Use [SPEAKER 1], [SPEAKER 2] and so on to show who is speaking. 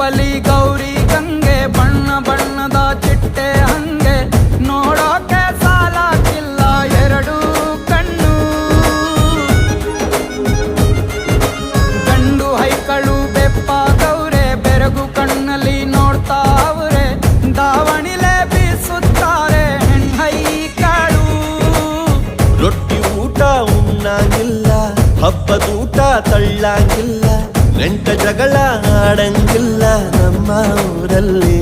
[SPEAKER 1] ರೂಪಲಿ ಗೌರಿ ಗಂಗೆ ಬಣ್ಣ ಬಣ್ಣದ ಚಿಟ್ಟೆ ಹಂಗೆ ನೋಡೋಕೆ ಸಾಲಾಗಿಲ್ಲ ಎರಡು ಕಣ್ಣು. ಗಂಡು ಹೈಕಳು ಬೆಪ್ಪಾಗವ್ರೆ ಬೆರಗು ಕಣ್ಣಲ್ಲಿ ನೋಡ್ತಾ ಅವ್ರೆ ದಾವಣಿಲೆ ಬೀಸುತ್ತಾರೆ ಹೆಣ್ಣೈಕಳು.
[SPEAKER 2] ರೊಟ್ಟಿ ಊಟ ಉಣ್ಣಂಗಿಲ್ಲ, ಹಬ್ಬದೂಟ ತಳ್ಳಂಗಿಲ್ಲ, ನೆಂಟ ಜಗಳ ಆಡಂಗಿಲ್ಲ ನಮ್ಮ ಊರಲ್ಲಿ.